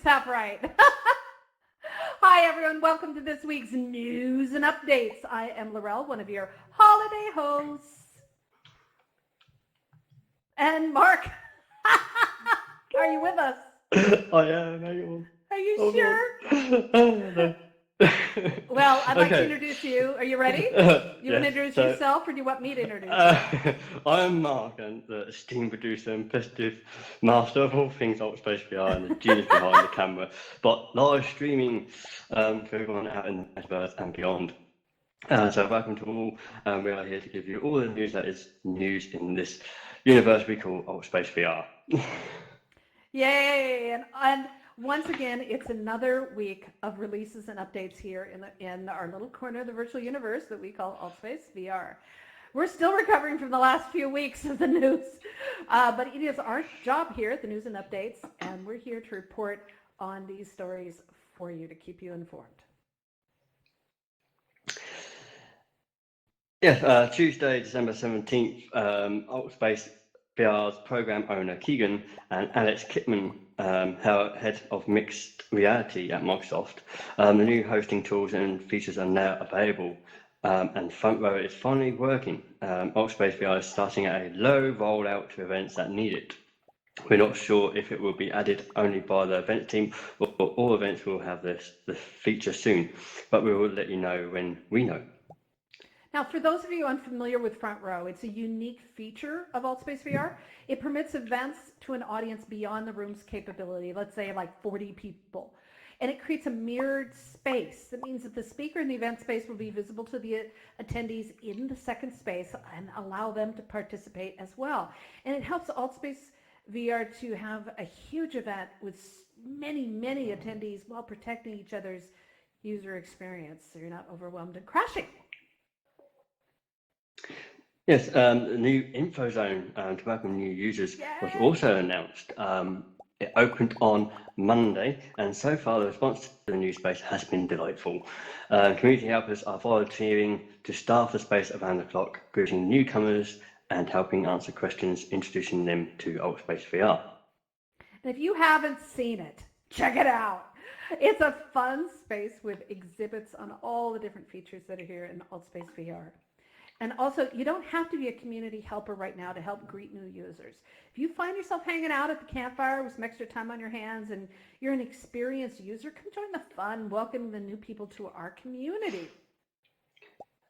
Half right. Hi, everyone. Welcome to this week's news and updates. I am Laurel, one of your holiday hosts. And Mark, are you with us? I am. Are you sure? Well, I'd like to introduce you. Are you ready? You want to introduce yourself, or do you want me to introduce you? I am Mark, and the esteemed producer and festive master of all things Ultraspace VR and the genius behind the camera, but live streaming for everyone out in the metaverse and beyond. So welcome to all. We are here to give you all the news that is news in this universe we call Ultraspace VR. Yay! And once again, it's another week of releases and updates here in our little corner of the virtual universe that we call Ultraspace VR. We're still recovering from the last few weeks of the news, but it is our job here at the News and Updates, and we're here to report on these stories for you to keep you informed. Yes, Tuesday, December 17th, Ultraspace VR's program owner Keegan and Alex Kipman, head of mixed reality at Microsoft, the new hosting tools and features are now available, and Front Row is finally working. Ultraspace VR is starting at a low rollout to events that need it. We're not sure if it will be added only by the events team or all events will have the feature soon, but we will let you know when we know. Now, for those of you unfamiliar with Front Row, it's a unique feature of Ultraspace VR. It permits events to an audience beyond the room's capability, let's say like 40 people. And it creates a mirrored space. That means that the speaker in the event space will be visible to the attendees in the second space and allow them to participate as well. And it helps Ultraspace VR to have a huge event with many, many attendees while protecting each other's user experience so you're not overwhelmed and crashing. Yes, the new info zone to welcome new users was also announced. It opened on Monday, and so far the response to the new space has been delightful. Community helpers are volunteering to staff the space around the clock, greeting newcomers and helping answer questions, introducing them to Ultraspace VR. And if you haven't seen it, check it out. It's a fun space with exhibits on all the different features that are here in Ultraspace VR. And also, you don't have to be a community helper right now to help greet new users. If you find yourself hanging out at the campfire with some extra time on your hands and you're an experienced user, come join the fun, welcoming the new people to our community.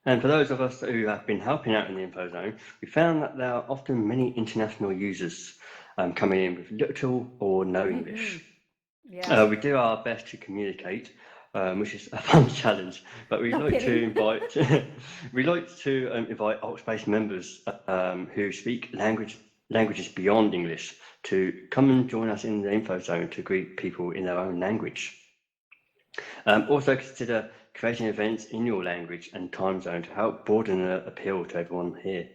And for those of us who have been helping out in the info zone, we found that there are often many international users coming in with little or no English. Yeah. We do our best to communicate, which is a fun challenge, but we like to invite Ultraspace members who speak languages beyond English to come and join us in the info zone to greet people in their own language. Also consider creating events in your language and time zone to help broaden the appeal to everyone here.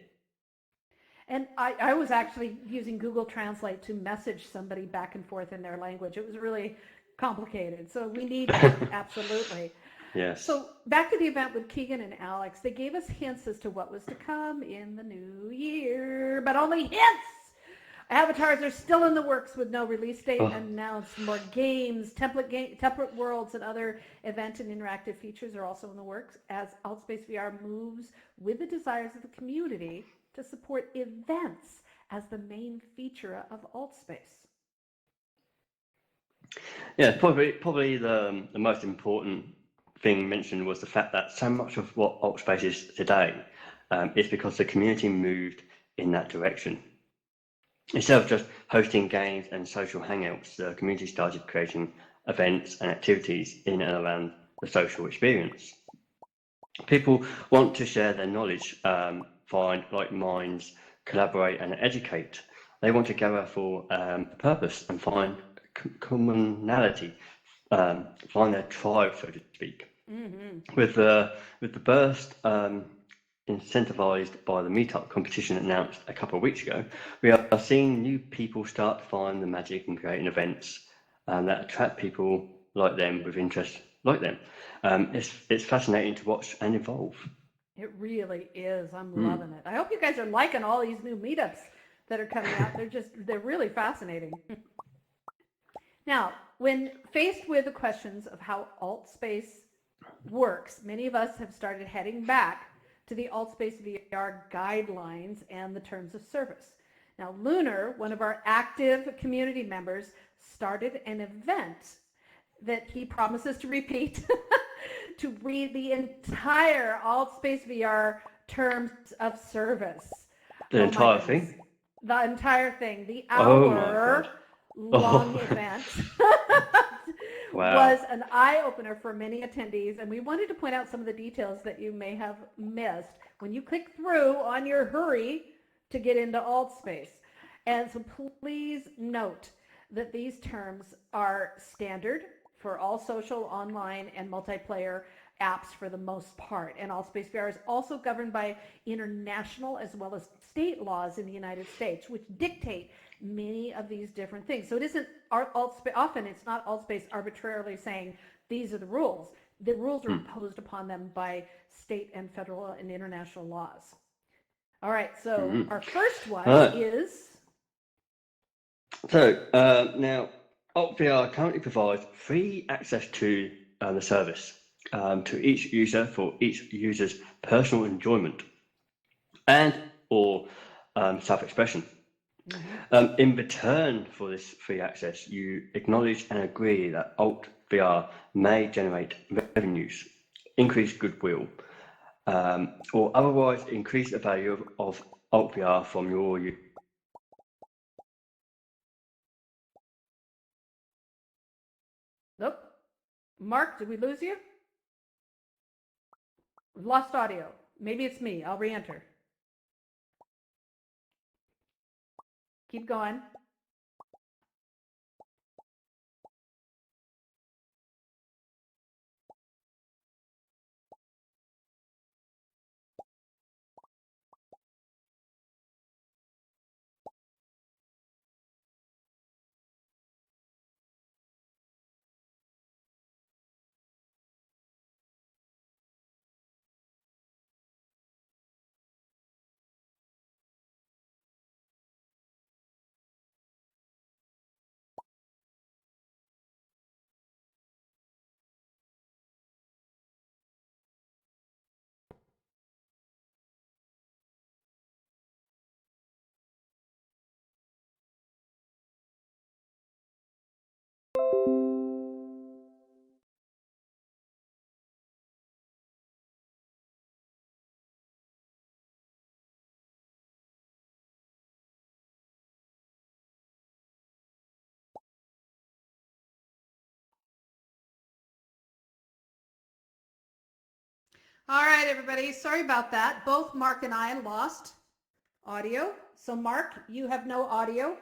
And I was actually using Google Translate to message somebody back and forth in their language. It was really complicated, so we need that, absolutely. Yes. So back to the event with Keegan and Alex, they gave us hints as to what was to come in the new year, but only hints. Avatars are still in the works with no release date Oh, announced. More games, template worlds, and other event and interactive features are also in the works as AltSpace VR moves with the desires of the community to support events as the main feature of AltSpace. yeah, probably the most important thing mentioned was the fact that so much of what Altspace is today is because the community moved in that direction. Instead of just hosting games and social hangouts, the community started creating events and activities in and around the social experience. People want to share their knowledge, find like minds, collaborate and educate. They want to gather for a purpose and find commonality, find their tribe, so to speak. Mm-hmm. With the burst incentivized by the meetup competition announced a couple of weeks ago, we are seeing new people start to find the magic in creating events that attract people like them with interests like them. It's fascinating to watch and evolve. It really is. I'm Mm. loving it. I hope you guys are liking all these new meetups that are coming out. They're really fascinating. Now, when faced with the questions of how AltSpace works, many of us have started heading back to the AltSpace VR guidelines and the terms of service. Now, Lunar, one of our active community members, started an event that he promises to repeat to read the entire AltSpace VR terms of service. The Oh my entire goodness. thing? The entire thing, the Oh my God. hour-long Oh, event wow. was an eye-opener for many attendees, and we wanted to point out some of the details that you may have missed when you click through on your hurry to get into AltSpace. And so please note that these terms are standard for all social, online, and multiplayer apps for the most part. And AltSpace VR is also governed by international as well as state laws in the United States, which dictate many of these different things. So it isn't often it's not AltSpace arbitrarily saying these are the rules. The rules are Mm. imposed upon them by state and federal and international laws. All right, so Mhm. our first one All right. is So now, AltVR currently provides free access to the service to each user for each user's personal enjoyment and or self-expression. In return for this free access, you acknowledge and agree that AltVR may generate revenues, increase goodwill, or otherwise increase the value of AltVR from your use. nope. Mark, did we lose you? We've lost audio. Maybe it's me. I'll re-enter. Keep going. All right, everybody. Sorry about that. Both Mark and I lost audio. So Mark, you have no audio.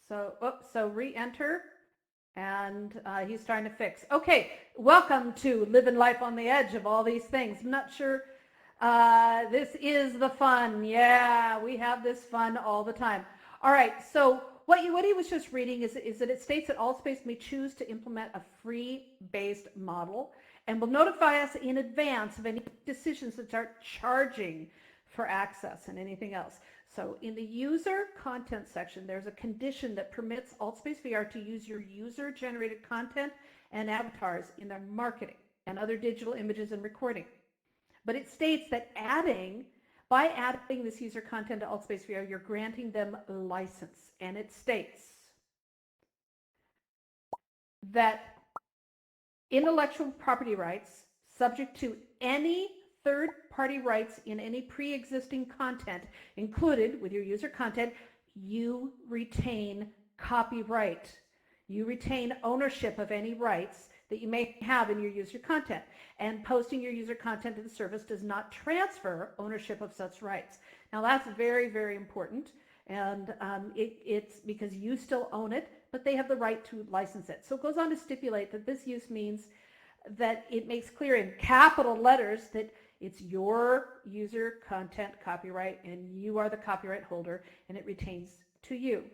So re-enter, and he's trying to fix. Okay, welcome to living life on the edge of all these things. I'm not sure. This is the fun. Yeah, we have this fun all the time. All right, so what he was just reading is that it states that AltSpace may choose to implement a free-based model and will notify us in advance of any decisions that start charging for access and anything else. So in the user content section, there's a condition that permits AltSpace VR to use your user-generated content and avatars in their marketing and other digital images and recording. But it states that by adding this user content to AltSpace VR, you're granting them a license. And it states that intellectual property rights subject to any third-party rights in any pre-existing content included with your user content, you retain copyright. You retain ownership of any rights that you may have in your user content. And posting your user content to the service does not transfer ownership of such rights. Now that's very, very important. And it's because you still own it, but they have the right to license it. So it goes on to stipulate that this use means that it makes clear in capital letters that it's your user content copyright and you are the copyright holder and it retains to you.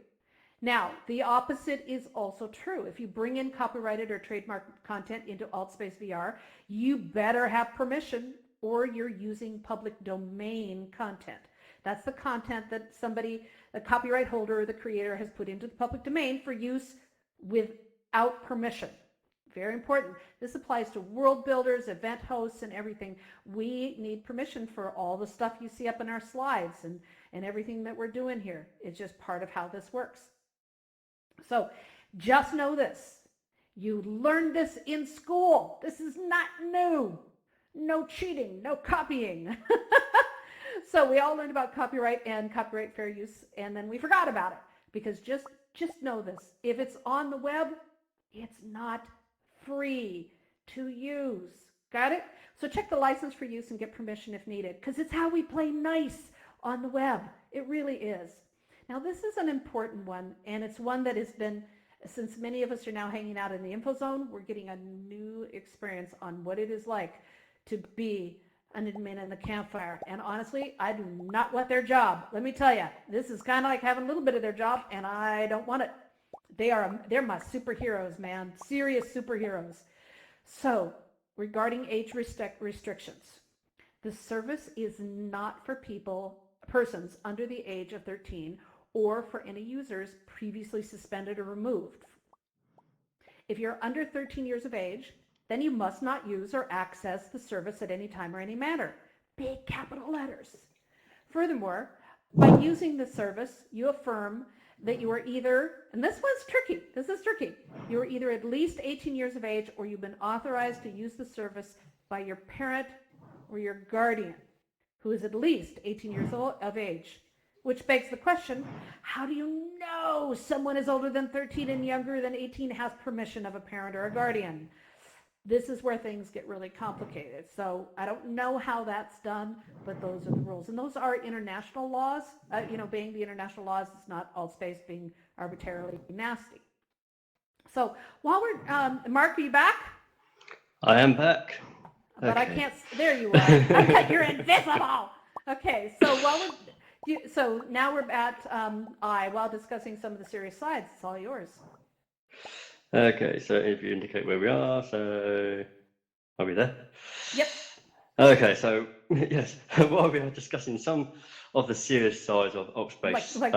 Now, the opposite is also true. If you bring in copyrighted or trademarked content into AltSpace VR, you better have permission or you're using public domain content. That's the content that the copyright holder or the creator has put into the public domain for use without permission. Very important. This applies to world builders, event hosts, and everything. We need permission for all the stuff you see up in our slides and everything that we're doing here. It's just part of how this works. So just know this. You learned this in school. This is not new. No cheating, no copying. So we all learned about copyright and copyright fair use, and then we forgot about it. Because just know this. If it's on the web, it's not free to use. Got it? So check the license for use and get permission if needed, because it's how we play nice on the web. It really is. Now this is an important one, and it's one that has been, since many of us are now hanging out in the info zone, we're getting a new experience on what it is like to be an admin in the campfire. And honestly, I do not want their job. Let me tell you, this is kind of like having a little bit of their job, and I don't want it. They're my superheroes, man. Serious superheroes. So, regarding age restrictions, the service is not for persons under the age of 13 or for any users previously suspended or removed. If you're under 13 years of age, then you must not use or access the service at any time or any manner. Big capital letters. Furthermore, by using the service, you affirm that you are either, and this is tricky, you are either at least 18 years of age or you've been authorized to use the service by your parent or your guardian who is at least 18 years of age. Which begs the question, how do you know someone is older than 13 and younger than 18 has permission of a parent or a guardian? This is where things get really complicated. So I don't know how that's done, but those are the rules. And those are international laws. Being the international laws, it's not AltSpace being arbitrarily nasty. So while we're, Mark, are you back? I am back. But Okay. I can't, there you are. Okay, you're invisible. Okay, so now we're at while discussing some of the serious sides. It's all yours. Okay, so if you indicate where we are, so are we there? Yep. Okay, so yes, while we are discussing some of the serious sides of AltSpace, Like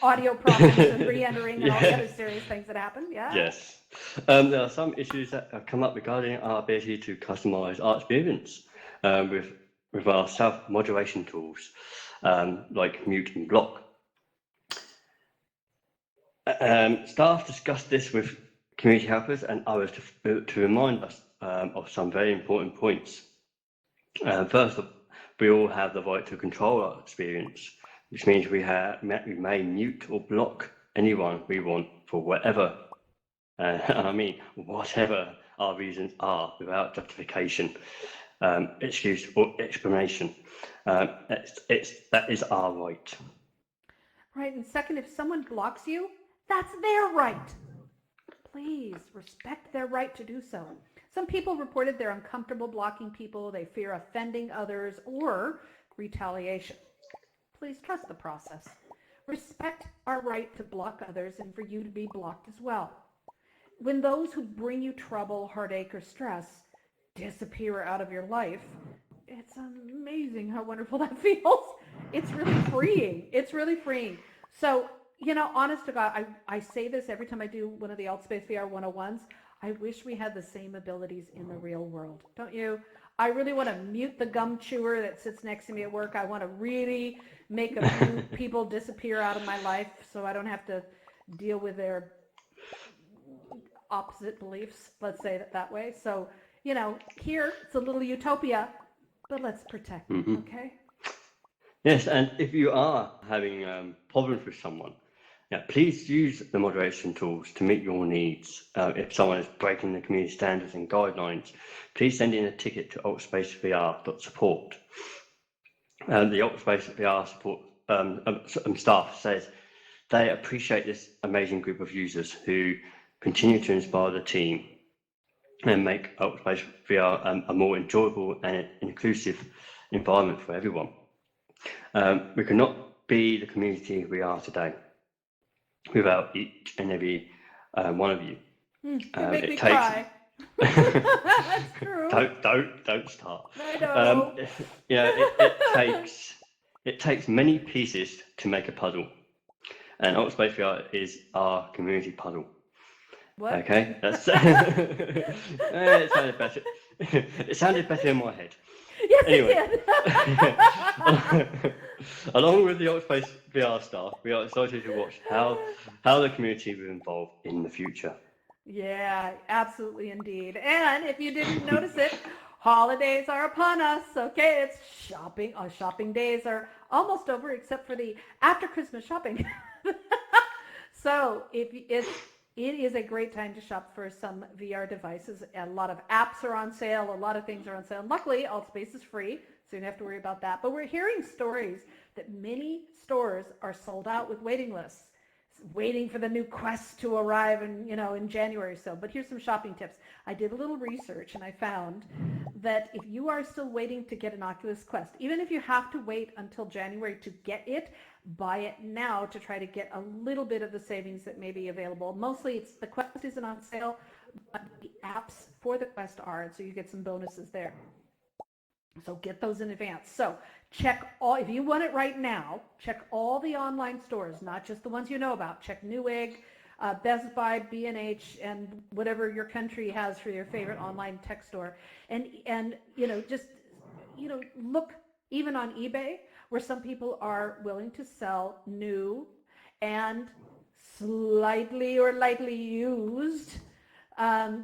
audio problems and re-entering and all the other serious things that happen, yeah? Yes. There are some issues that have come up regarding our ability to customize our experience with our self-moderation tools, like mute and block. Staff discussed this with community helpers and others to remind us of some very important points. First, we all have the right to control our experience, which means we may mute or block anyone we want for whatever, whatever our reasons are, without justification, excuse or explanation. That is our right. Right, and second, if someone blocks you, that's their right. Please respect their right to do so. Some people reported they're uncomfortable blocking people, they fear offending others, or retaliation. Please trust the process. Respect our right to block others and for you to be blocked as well. When those who bring you trouble, heartache, or stress disappear out of your life, it's amazing how wonderful that feels. It's really freeing. It's really freeing. So, honest to God, I say this every time I do one of the Altspace VR 101s. I wish we had the same abilities in the real world. Don't you? I really want to mute the gum chewer that sits next to me at work. I want to really make a few people disappear out of my life so I don't have to deal with their opposite beliefs, let's say it that way. So, here it's a little utopia, but let's protect it, okay? Yes, and if you are having problems with someone, please use the moderation tools to meet your needs. If someone is breaking the community standards and guidelines, please send in a ticket to altspacevr.support. The Altspace VR support staff says they appreciate this amazing group of users who continue to inspire the team and make Altspace VR a more enjoyable and inclusive environment for everyone. We cannot be the community we are today without each and every one of you. You make me cry. That's true. Don't start. I know. It takes many pieces to make a puzzle, and Altspace VR is our community puzzle. What? Okay, that's it sounded better. It sounded better in my head. Yes, Anyway. It did. Along with the Altspace VR staff, we are excited to watch how the community will evolve in the future. Yeah, absolutely indeed. And if you didn't notice it, holidays are upon us. Okay, it's shopping. Shopping days are almost over, except for the after Christmas shopping. So it is a great time to shop for some VR devices. A lot of apps are on sale. A lot of things are on sale. And luckily, Altspace is free, so you don't have to worry about that. But we're hearing stories that many stores are sold out with waiting lists, waiting for the new Quest to arrive in January or so. But here's some shopping tips. I did a little research and I found that if you are still waiting to get an Oculus Quest, even if you have to wait until January to get it, buy it now to try to get a little bit of the savings that may be available. Mostly it's the Quest isn't on sale, but the apps for the Quest are, and so you get some bonuses there. So get those in advance. So check if you want it right now, check all the online stores, not just the ones you know about. Check Newegg, Best Buy, B&H, and whatever your country has for your favorite online tech store. And just look even on eBay, where some people are willing to sell new and slightly or lightly used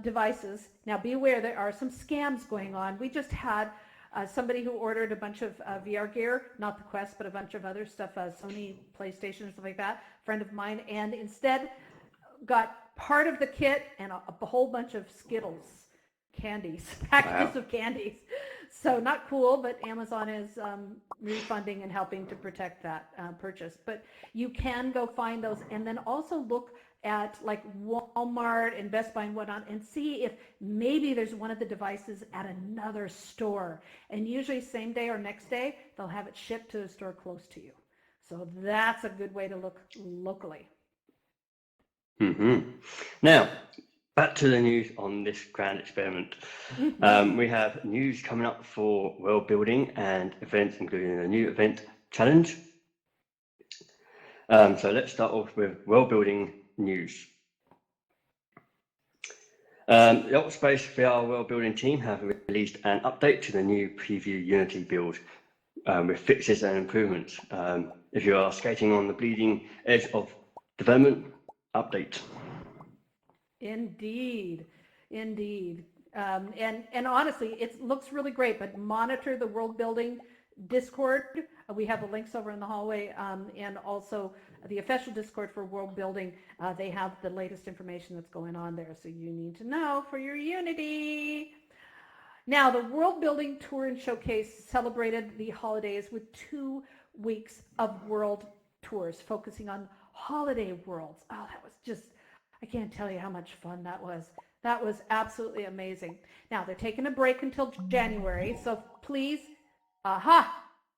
devices. Now be aware there are some scams going on. We just had somebody who ordered a bunch of VR gear, not the Quest, but a bunch of other stuff, Sony, PlayStation, and stuff like that, a friend of mine, and instead got part of the kit and a whole bunch of Skittles candies, packages of candies. So not cool, but Amazon is refunding and helping to protect that purchase. But you can go find those, and then also look at like Walmart and Best Buy and whatnot and see if maybe there's one of the devices at another store. And usually same day or next day, they'll have it shipped to a store close to you. So that's a good way to look locally. Now, back to the news on this grand experiment. We have news coming up for world building and events, including a new event challenge. So let's start off with world building news. The Altspace VR world building team have released an update to the new preview Unity build with fixes and improvements. If you are skating on the bleeding edge of development, update. Indeed. And honestly, it looks really great, but monitor the world building Discord. We have the links over in the hallway, and also the official Discord for world building. They have the latest information that's going on there, so you need to know for your Unity. Now, the World Building Tour and Showcase celebrated the holidays with 2 weeks of world tours focusing on holiday worlds. Oh, that was just, I can't tell you how much fun that was. That was absolutely amazing. Now, they're taking a break until January, so please,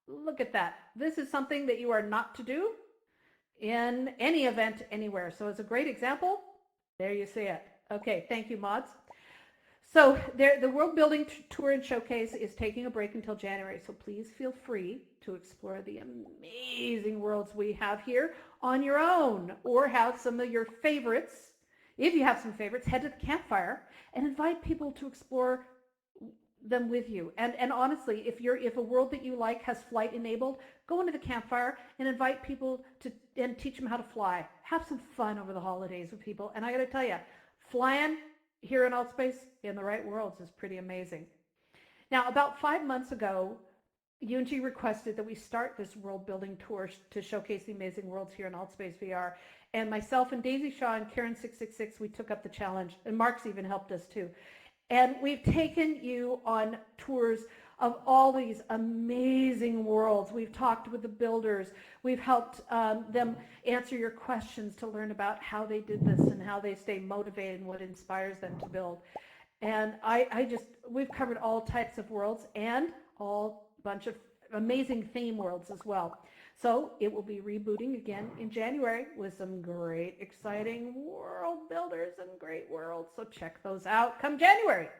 look at that. This is something that you are not to do in any event anywhere. So it's a great example. There you see it. Okay, thank you, mods. So the World Building Tour and Showcase is taking a break until January, so please feel free to explore the amazing worlds we have here on your own, or have some of your favorites. If you have some favorites, head to the campfire and invite people to explore them with you. And honestly, if a world that you like has flight enabled, go into the campfire and invite people to and teach them how to fly. Have some fun over the holidays with people. And I got to tell you, flying here in Altspace in the right worlds is pretty amazing. Now, about 5 months ago, UNG requested that we start this world building tour to showcase the amazing worlds here in Altspace VR. And myself and Daisy Shaw and Karen666, we took up the challenge, and Mark's even helped us too. And we've taken you on tours of all these amazing worlds. We've talked with the builders. We've helped them answer your questions to learn about how they did this and how they stay motivated and what inspires them to build. And we've covered all types of worlds and all bunch of amazing theme worlds as well. So it will be rebooting again in January with some great, exciting world builders and great worlds. So check those out come January.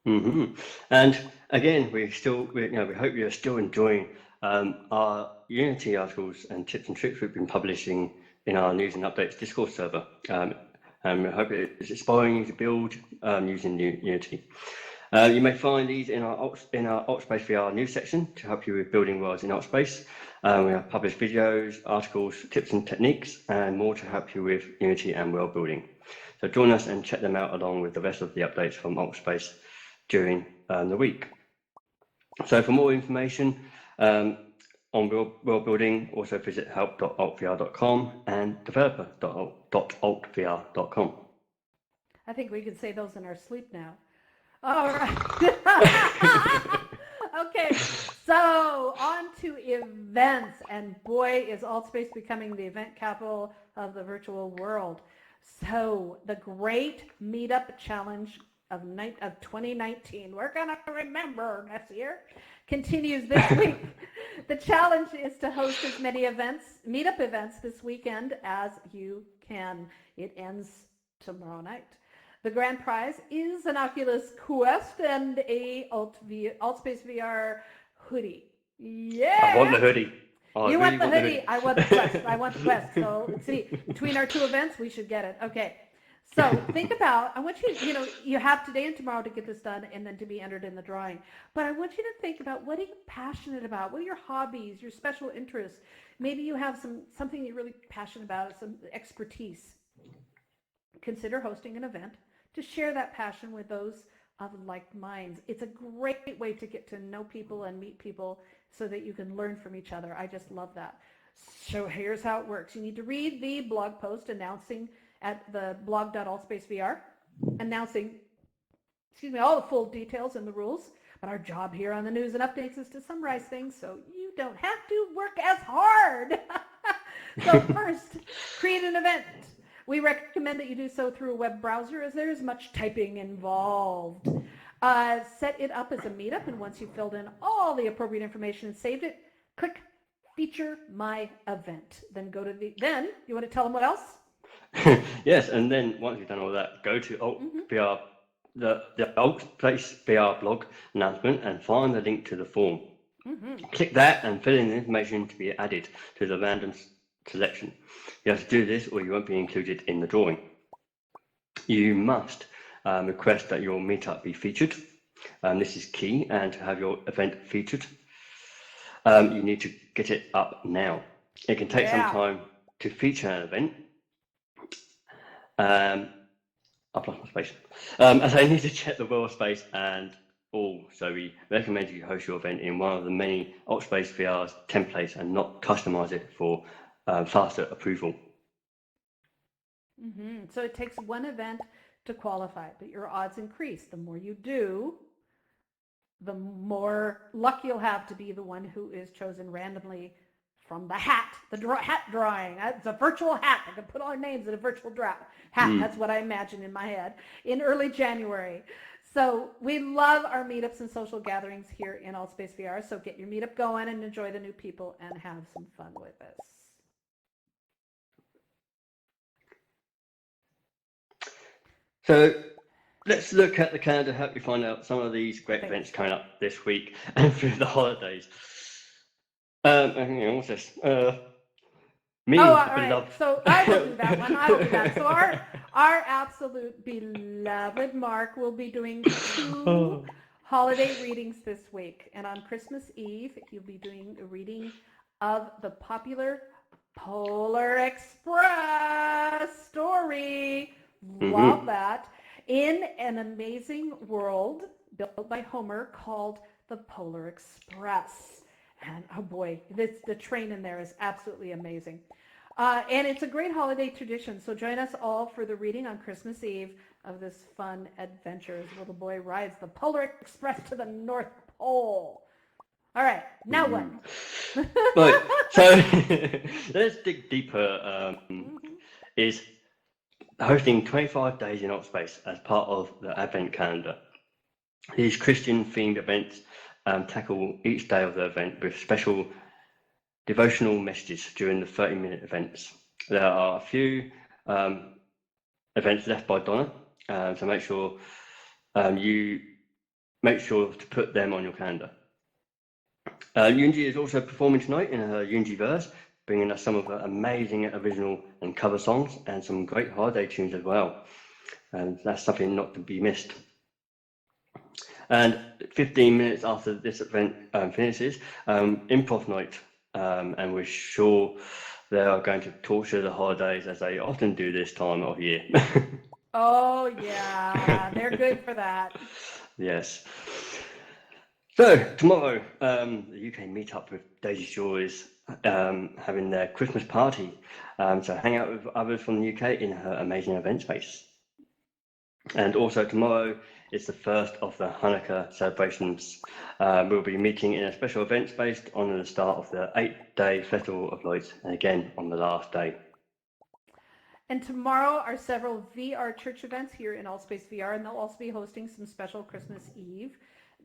And again, we hope you're still enjoying our Unity articles and tips and tricks we've been publishing in our news and updates Discord server. And we hope it's inspiring you to build using Unity. You may find these in our Altspace VR news section to help you with building worlds in Altspace. We have published videos, articles, tips and techniques, and more to help you with Unity and world building. So join us and check them out along with the rest of the updates from Altspace during the week. So for more information on world building, also visit help.altvr.com and developer.altvr.com. I think we can say those in our sleep now. All right. Okay, so on to events, and boy, is Altspace becoming the event capital of the virtual world. So the Great Meetup Challenge of 2019, we're gonna remember this year, continues this week. The challenge is to host as many meetup events this weekend as you can. It ends tomorrow night. The grand prize is an Oculus Quest and a Altspace VR hoodie. Yeah! I want the hoodie. You want the hoodie. I want the Quest. I want the Quest. So let's see. Between our two events, we should get it. Okay. So think about, I want you, you have today and tomorrow to get this done and then to be entered in the drawing. But I want you to think about, what are you passionate about? What are your hobbies, your special interests? Maybe you have something you're really passionate about, some expertise. Consider hosting an event to share that passion with those of like minds. It's a great way to get to know people and meet people so that you can learn from each other. I just love that. So here's how it works. You need to read the blog post announcing at the blog.altspacevr, announcing, all the full details and the rules. But our job here on the news and updates is to summarize things so you don't have to work as hard. So first, create an event. We recommend that you do so through a web browser, as there is much typing involved. Set it up as a meetup, and once you've filled in all the appropriate information and saved it, click Feature My Event. Then go to you want to tell them what else? Yes, and then once you've done all that, go to VR, the Altspace VR blog announcement, and find the link to the form. Click that and fill in the information to be added to the random selection. You have to do this or you won't be included in the drawing. You must request that your meetup be featured. This is key, and to have your event featured, you need to get it up now. It can take some time to feature an event. I've lost my space. As I need to check the world space and all, so we recommend you host your event in one of the many Altspace VR's templates and not customize it for faster approval. So it takes one event to qualify, but your odds increase. The more you do, the more luck you'll have to be the one who is chosen randomly from the hat, hat drawing. It's a virtual hat. I can put all our names in a virtual hat. That's what I imagine in my head, in early January. So we love our meetups and social gatherings here in Altspace VR. So get your meetup going and enjoy the new people and have some fun with us. So let's look at the calendar, help you find out some of these great Thanks. events coming up this week and through the holidays. What's this? Me, Oh, all the right. beloved. So I will do that one. I will do that. So our absolute beloved Mark will be doing 2 holiday readings this week. And on Christmas Eve, he'll be doing a reading of the popular Polar Express story. Love that. In an amazing world built by Homer called the Polar Express. And oh boy, the train in there is absolutely amazing. And it's a great holiday tradition. So join us all for the reading on Christmas Eve of this fun adventure as little boy rides the Polar Express to the North Pole. All right, now what? Right, so let's dig deeper. Is hosting 25 days in Altspace as part of the Advent calendar. These Christian-themed events tackle each day of the event with special devotional messages during the 30-minute events. There are a few events left by Donna, so make sure you to put them on your calendar. Yunji is also performing tonight in her Yunji verse, bringing us some of her amazing original and cover songs and some great holiday tunes as well. And that's something not to be missed. And 15 minutes after this event finishes, improv night, and we're sure they are going to torture the holidays as they often do this time of year. Oh yeah, they're good for that. Yes. So tomorrow, the UK meet up with Daisy Shaw is having their Christmas party. So hang out with others from the UK in her amazing event space. And also tomorrow is the first of the Hanukkah celebrations. We'll be meeting in a special event space on the start of the 8-day Festival of Lights, and again on the last day. And tomorrow are several VR church events here in Altspace VR, and they'll also be hosting some special Christmas Eve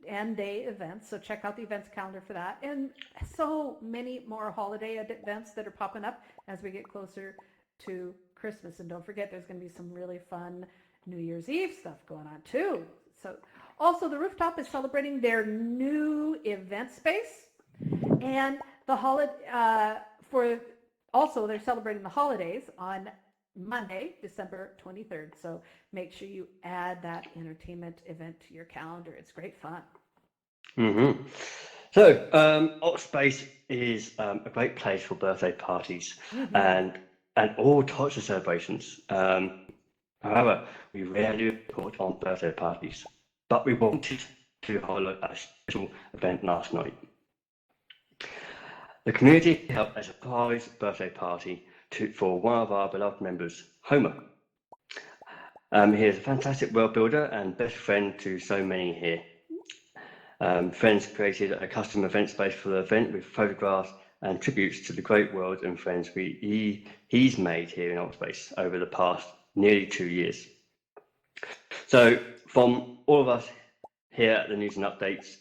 and day events. So check out the events calendar for that. And so many more holiday events that are popping up as we get closer to Christmas. And don't forget, there's going to be some really fun New Year's Eve stuff going on too. So also the Rooftop is celebrating their new event space, and the holiday they're celebrating the holidays on Monday, December 23rd. So make sure you add that entertainment event to your calendar. It's great fun. Mm-hmm. So Altspace is a great place for birthday parties and all types of celebrations. However, we rarely report on birthday parties, but we wanted to highlight a special event last night. The community held a surprise birthday party for one of our beloved members, Homer. He is a fantastic world builder and best friend to so many here. Friends created a custom event space for the event with photographs and tributes to the great world and friends he's made here in Altspace over the past nearly 2 years. So from all of us here at the News and Updates,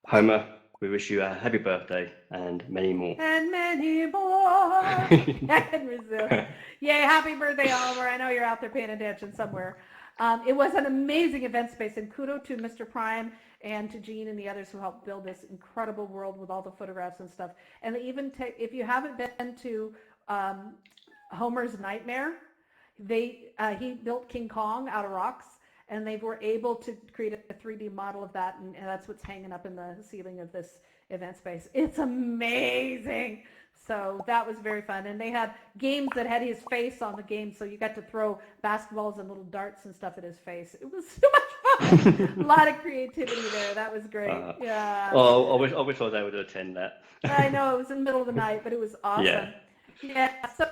Homer, we wish you a happy birthday and many more. And many more. I can resist. Yay, happy birthday, Homer. I know you're out there paying attention somewhere. It was an amazing event space, and kudos to Mr. Prime and to Gene and the others who helped build this incredible world with all the photographs and stuff. And they even if you haven't been to Homer's Nightmare, he built King Kong out of rocks, and they were able to create a 3D model of that, and that's what's hanging up in the ceiling of this event space. It's amazing. So that was very fun. And they had games that had his face on the game, so you got to throw basketballs and little darts and stuff at his face. It was so much fun. A lot of creativity there. That was great. Yeah. Oh, I wish I was able to attend that. I know, it was in the middle of the night, but it was awesome. Yeah. So,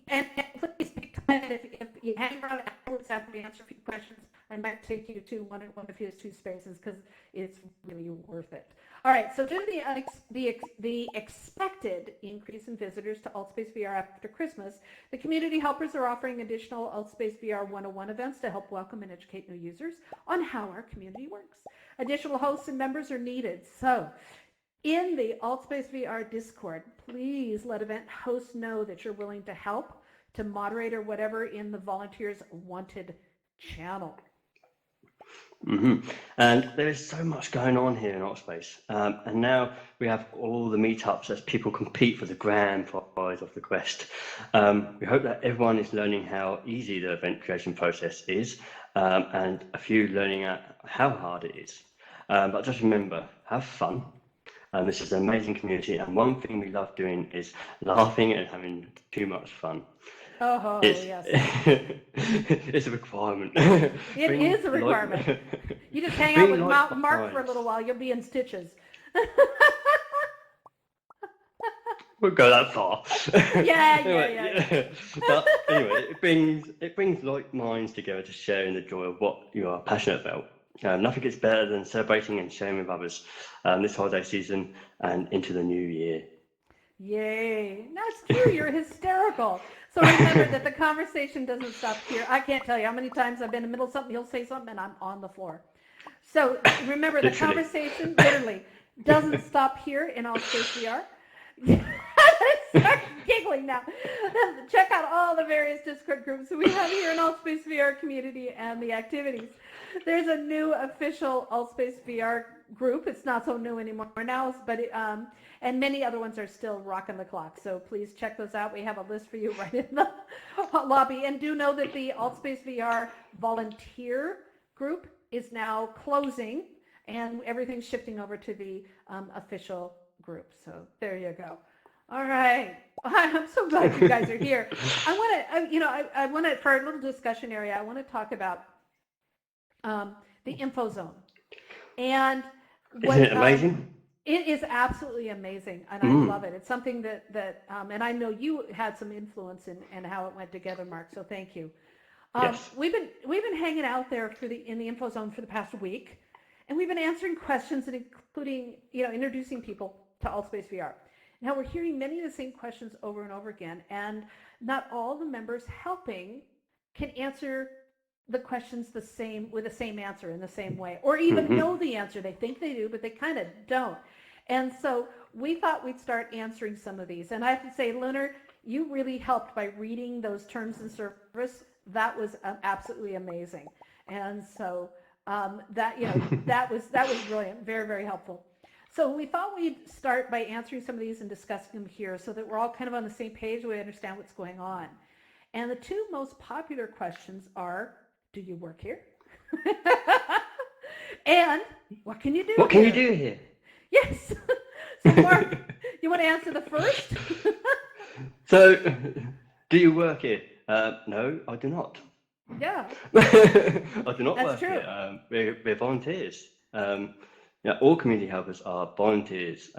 and please be kind if you hang around afterwards after we answer a few questions, I might take you to one of his 2 spaces because it's really worth it. All right, so due to the expected increase in visitors to Altspace VR after Christmas, the community helpers are offering additional Altspace VR 101 events to help welcome and educate new users on how our community works. Additional hosts and members are needed. So in the Altspace VR Discord, please let event hosts know that you're willing to help, to moderate or whatever in the volunteers wanted channel. And there is so much going on here in ArtSpace. And now we have all the meetups as people compete for the grand prize of the quest. We hope that everyone is learning how easy the event creation process is, and a few learning how hard it is. But just remember, have fun. This is an amazing community, and one thing we love doing is laughing and having too much fun. Oh, It's yes. it's a requirement. It is a requirement. You just hang out with Mark for a little while, you'll be in stitches. We'll go that far. Yeah. But anyway, it brings like minds together to share in the joy of what you are passionate about. Nothing gets better than celebrating and sharing with others this holiday season and into the new year. Yay. That's true. You're hysterical. So remember that the conversation doesn't stop here. I can't tell you how many times I've been in the middle of something, he'll say something, and I'm on the floor. So remember, the conversation literally doesn't stop here in AltSpace VR. Start giggling now. Check out all the various Discord groups that we have here in AltSpace VR community and the activities. There's a new official AltSpace VR group. It's not so new anymore now, but and many other ones are still rocking the clock. So please check those out. We have a list for you right in the lobby. And do know that the AltSpace VR volunteer group is now closing, and everything's shifting over to the official group. So there you go. All right. I'm so glad you guys are here. I want to, for our little discussion area, I want to talk about the info zone. And isn't it amazing? It is absolutely amazing, and I love it. It's something that and I know you had some influence in how it went together, Mark. So thank you. Yes. We've been hanging out there in the info zone for the past week, and we've been answering questions and including introducing people to AltSpace VR. Now we're hearing many of the same questions over and over again, and not all the members helping can answer the questions with the same answer in the same way, or even know the answer. They think they do, but they kind of don't. And so we thought we'd start answering some of these. And I have to say, Lunar, you really helped by reading those terms and service. That was absolutely amazing. And so that was brilliant, very, very helpful. So we thought we'd start by answering some of these and discussing them here so that we're all kind of on the same page, we understand what's going on. And the two most popular questions are, do you work here? And what can you do What can you do here? Yes. So Mark, you want to answer the first? So, do you work here? No, I do not. Yeah. I do not work true. here. We're volunteers. All community helpers are volunteers.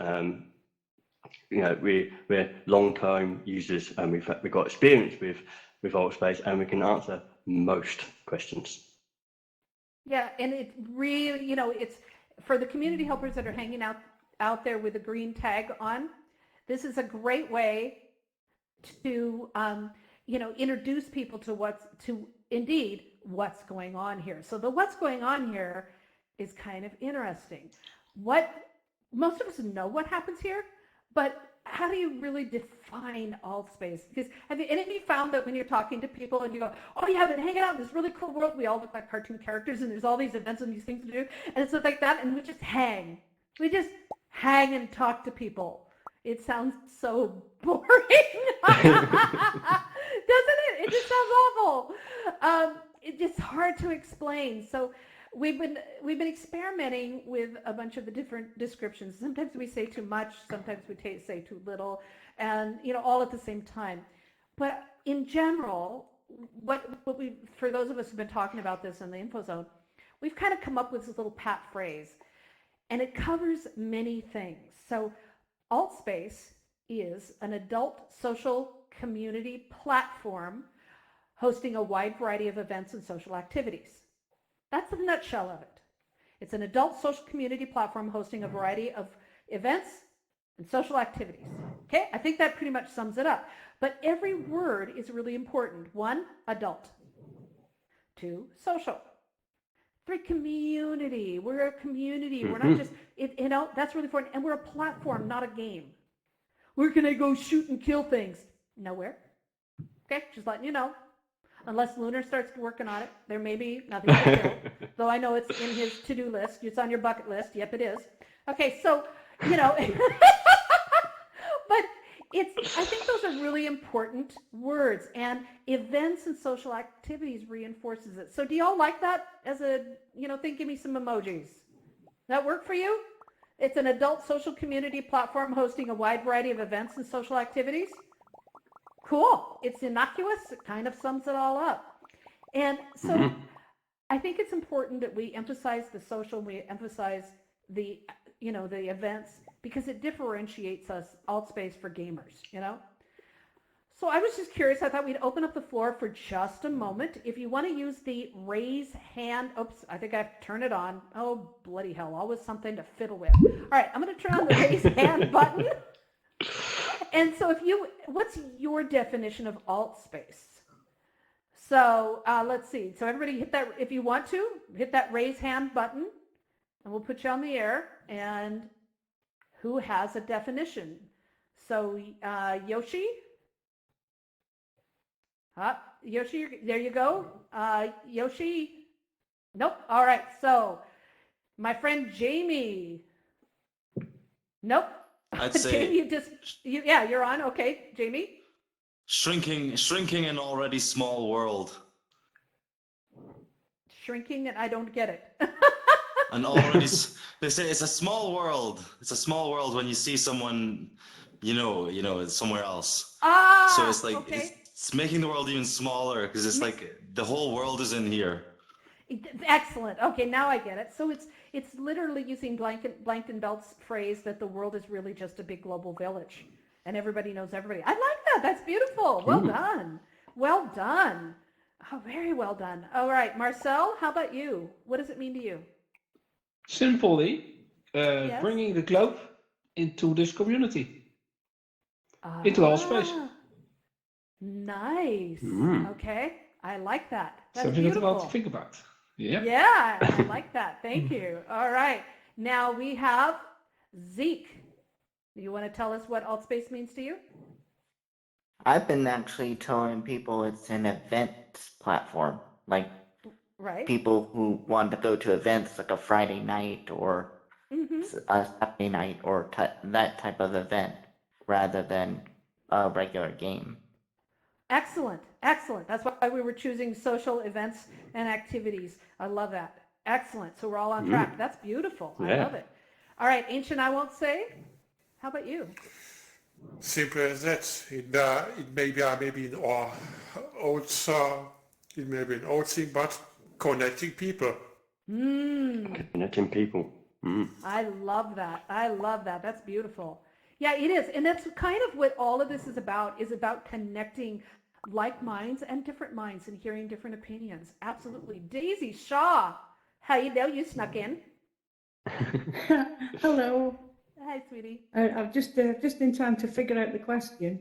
We're long-term users, and we've got experience with AltSpace, and we can answer most questions. Yeah, and it really, it's for the community helpers that are hanging out there with a green tag on. This is a great way to introduce people to what's going on here. So the what's going on here is kind of interesting. Most of us know what happens here, but how do you really define AltSpace? Because have any of you found that when you're talking to people and you go, oh yeah, I've been hanging out in this really cool world, we all look like cartoon characters and there's all these events and these things to do, and it's like that, and we just hang and talk to people. It sounds so boring. Doesn't it? It just sounds awful. It's hard to explain. So we've been experimenting with a bunch of the different descriptions. Sometimes we say too much, sometimes we say too little, and all at the same time. But in general, what we, for those of us who've been talking about this in the info zone, we've kind of come up with this little pat phrase, and it covers many things. So AltSpace is an adult social community platform hosting a wide variety of events and social activities. That's the nutshell of it. It's an adult social community platform hosting a variety of events and social activities. Okay, I think that pretty much sums it up. But every word is really important. 1, adult. 2, social. 3, community. We're a community. We're not just, that's really important. And we're a platform, not a game. Where can I go shoot and kill things? Nowhere. Okay, just letting you know. unless Lunar starts working on it. There may be nothing to do, though I know it's in his to-do list. It's on your bucket list. Yep, it is. Okay, so, you know, but I think those are really important words, and events and social activities reinforces it. So do y'all like that as a, you know, think, give me some emojis. That work for you? It's an adult social community platform hosting a wide variety of events and social activities. Cool. It's innocuous. It kind of sums it all up. And so I think it's important that we emphasize the social, we emphasize the, you know, the events, because it differentiates us, Altspace, for gamers, you know? So I was just curious. I thought we'd open up the floor for just a moment. If you want to use the raise hand, oops, I think I have to turn it on. Oh, bloody hell, always something to fiddle with. All right, I'm going to turn on the raise hand button. And so what's your definition of Altspace? So let's see. So everybody hit that, if you want to, hit that raise hand button, and we'll put you on the air. And who has a definition? So Yoshi? Yoshi, there you go. Yoshi? Nope. All right. So my friend Jamie? Nope. I'd say Jamie, you're on. Okay, Jamie? Shrinking an already small world. Shrinking, and I don't get it. An already, they say it's a small world. It's a small world when you see someone, you know, somewhere else. So it's like, okay. it's making the world even smaller, because it's like the whole world is in here. Excellent. Okay, now I get it. So it's literally using Blankton Belt's phrase that the world is really just a big global village, and everybody knows everybody. I like that. That's beautiful. Well done. Well done. Oh, very well done. All right, Marcel, how about you? What does it mean to you? Simply, Yes? bringing the globe into this community, into Altspace. Nice. Okay, I like that. That's Something beautiful. about to think about. Yeah. Yeah, I like that. Thank you. All right, now we have Zeke. You want to tell us what Altspace means to you? I've been actually telling people it's an events platform, like Right. people who want to go to events like a Friday night or Mm-hmm. a Saturday night or that type of event rather than a regular game. Excellent. Excellent. That's why we were choosing social events and activities. I love that. Excellent. So we're all on track. That's beautiful. I Yeah. love it. All right, Ancient, I won't say. How about you? Simple as that. It may be maybe an old thing, but connecting people. Connecting people. I love that. I love that. That's beautiful. Yeah, it is. And that's kind of what all of this is about connecting like minds and different minds and hearing different opinions. Absolutely. Daisy Shaw, how you know you snuck in. Hello. Hi, sweetie. I've just in time to figure out the question.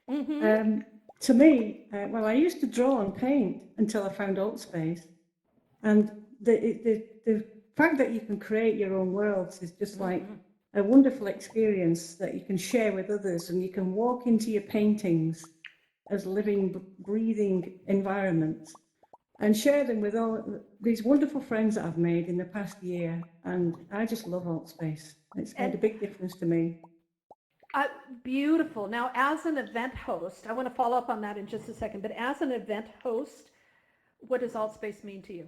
Mm-hmm. To me, well, I used to draw and paint until I found Altspace, and the fact that you can create your own worlds is just like a wonderful experience that you can share with others, and you can walk into your paintings as living, breathing environments and share them with all these wonderful friends that I've made in the past year. And I just love Altspace. It's made a big difference to me. Beautiful. Now, as an event host, I want to follow up on that in just a second, but as an event host, what does Altspace mean to you?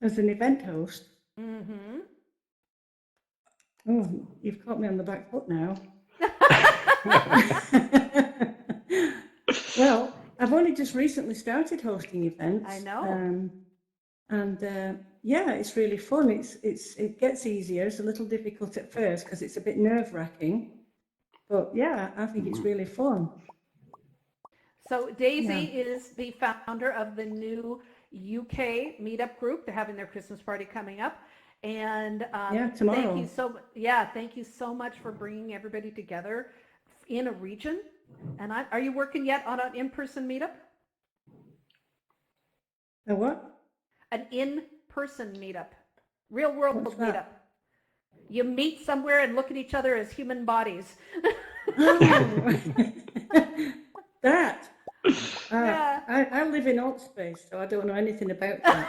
As an event host, Mm-hmm. oh, you've caught me on the back foot now. Well, I've only just recently started hosting events. I know. Yeah, it's really fun. It gets easier. It's a little difficult at first because it's a bit nerve-wracking, but yeah, I think it's really fun. So Daisy is the founder of the new UK meetup group. They're having their Christmas party coming up. And tomorrow. Thank you so much for bringing everybody together in a region. And are you working yet on an in-person meetup? A what? An in-person meetup, real world What's meetup. that? You meet somewhere and look at each other as human bodies. Oh, that. Yeah. I live in alt space, so I don't know anything about that.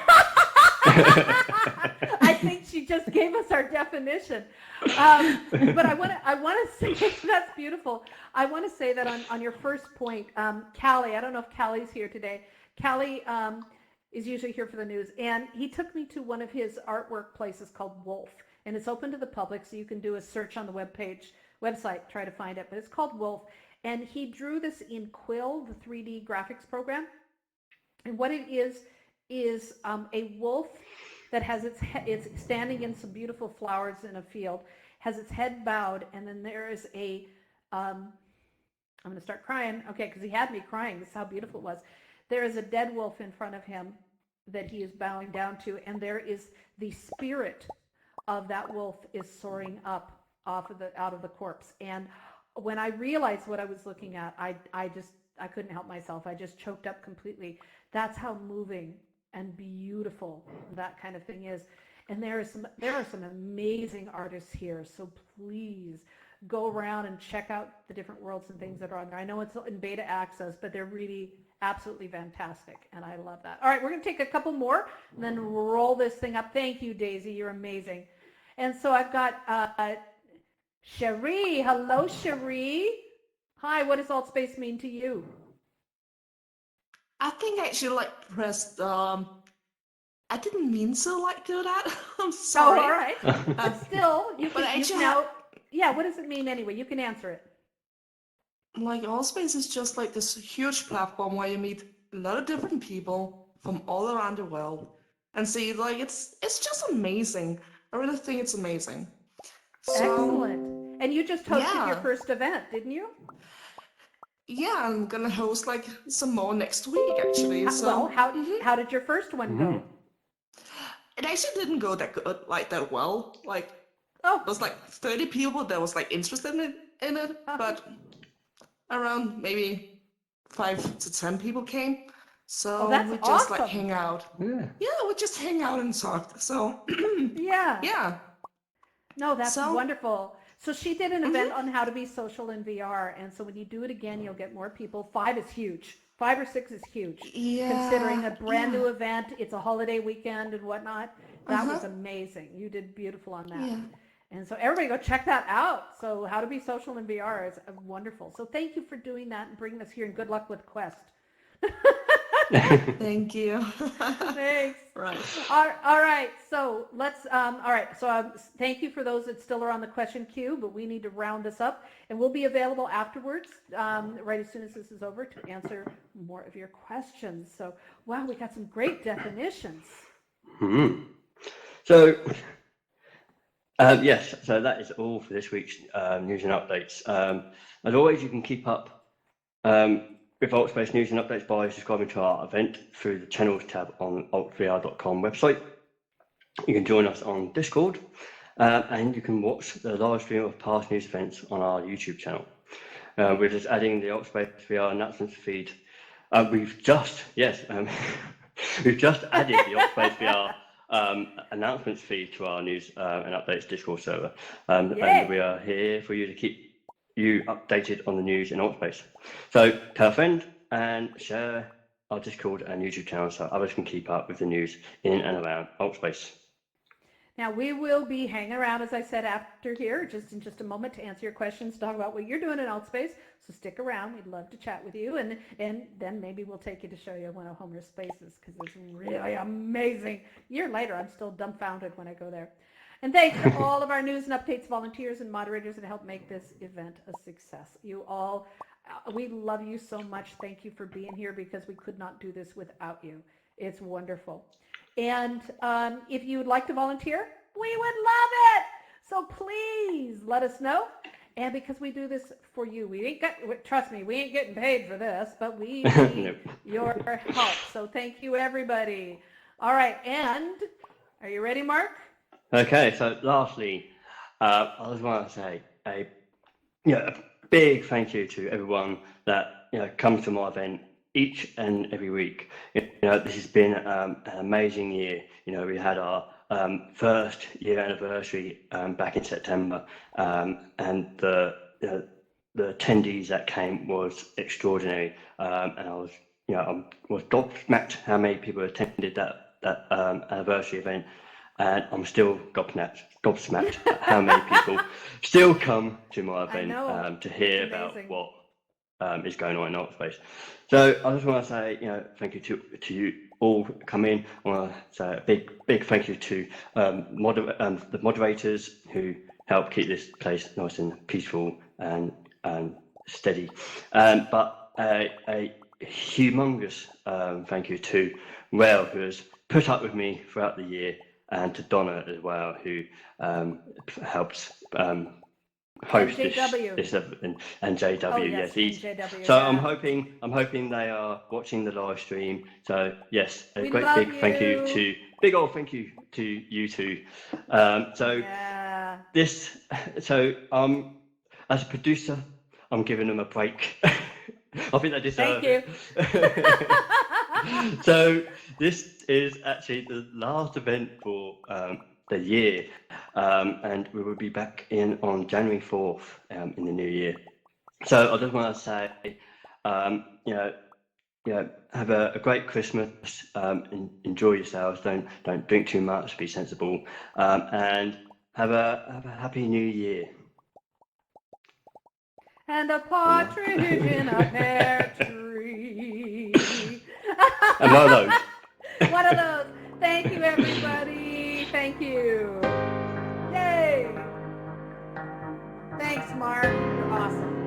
I think she just gave us our definition. But I want to say that's beautiful. I want to say that on your first point, Callie, I don't know if Callie's here today. Callie is usually here for the news, and he took me to one of his artwork places called Wolf, and it's open to the public, so you can do a search on the website, try to find it, but it's called Wolf, and he drew this in Quill, the 3D graphics program, and what it is a wolf that has it's standing in some beautiful flowers in a field, has its head bowed, and then there is I'm going to start crying, okay, because he had me crying. This is how beautiful it was. There is a dead wolf in front of him that he is bowing down to, and there is the spirit of that wolf is soaring up out of the corpse. And when I realized what I was looking at, I couldn't help myself. I just choked up completely. That's how moving and beautiful that kind of thing is. And there are some amazing artists here. So please go around and check out the different worlds and things that are on there. I know it's in beta access, but they're really absolutely fantastic. And I love that. All right, we're going to take a couple more and then roll this thing up. Thank you, Daisy. You're amazing. And so I've got Cherie. Hello, Cherie. Hi, what does alt space mean to you? I think I actually pressed I didn't mean to do that. I'm sorry. Oh, all right. But still, you But can actually now. Yeah, what does it mean anyway? You can answer it. Allspace is just like this huge platform where you meet a lot of different people from all around the world and see it's just amazing. I really think it's amazing. So, Excellent. And you just hosted your yeah. first event, didn't you? Yeah, I'm gonna host some more next week actually. So How did your first one go? it actually didn't go that good, that well. Oh, There was 30 people that was interested in it, but around maybe 5 to 10 people came. So that's we just awesome. hang out. Yeah. Yeah, we just hang out and talk. So yeah. yeah. No, that's So- wonderful. So she did an event on how to be social in VR, and so when you do it again, you'll get more people. 5 is huge. 5 or 6 is huge. Yeah. Considering a brand new event, it's a holiday weekend and whatnot. That was amazing. You did beautiful on that. Yeah. And so everybody go check that out. So how to be social in VR is wonderful. So thank you for doing that and bringing us here, and good luck with Quest. Thank you. Thanks. Right. All right. So let's, all right. So thank you for those that still are on the question queue, but we need to round this up, and we'll be available afterwards, right as soon as this is over, to answer more of your questions. So, wow, we got some great definitions. So, yes, so that is all for this week's news and updates. As always, you can keep up with AltSpace news and updates by subscribing to our event through the channels tab on altvr.com website. You can join us on Discord, and you can watch the live stream of past news events on our YouTube channel. We're just adding the AltSpace VR announcements feed. We've just added the AltSpace VR announcements feed to our news and updates Discord server, and we are here for you to keep you updated on the news in AltSpace. So tell a friend and share our Discord and YouTube channel so others can keep up with the news in and around AltSpace. Now, we will be hanging around, as I said, after here, in just a moment, to answer your questions, talk about what you're doing in AltSpace. So stick around. We'd love to chat with you. And then maybe we'll take you to show you one of Homer's spaces, because it's really amazing. A year later, I'm still dumbfounded when I go there. And thanks to all of our news and updates volunteers and moderators that help make this event a success. You all, we love you so much. Thank you for being here, because we could not do this without you. It's wonderful. And if you would like to volunteer, we would love it. So please let us know. And because we do this for you, trust me, we ain't getting paid for this, but we need your help. So thank you, everybody. All right. And are you ready, Mark? Okay, so lastly, I just want to say a big thank you to everyone that comes to my event each and every week. This has been an amazing year. We had our first year anniversary back in September, and the attendees that came was extraordinary, and I was I was gobsmacked how many people attended that anniversary event, and I'm still gobsmacked at how many people still come to my event to hear about what is going on in ArtSpace. So I just want to say, thank you to you all for coming. I want to say a big thank you to the moderators who help keep this place nice and peaceful and steady. But a humongous thank you to Rail, who has put up with me throughout the year, and to Donna as well, who helps host this event, and JW. Yes, JW, so I'm hoping they are watching the live stream. So yes, a great big thank you to you two. As a producer, I'm giving them a break. I think they deserve it. So this is actually the last event for the year, and we will be back in on January 4th in the new year. So I just want to say, have a great Christmas. Enjoy yourselves. Don't drink too much. Be sensible, and have a happy New Year. And a partridge in a pear tree. And one of those. One of those. Thank you, everybody. Thank you. Yay. Thanks, Mark. You're awesome.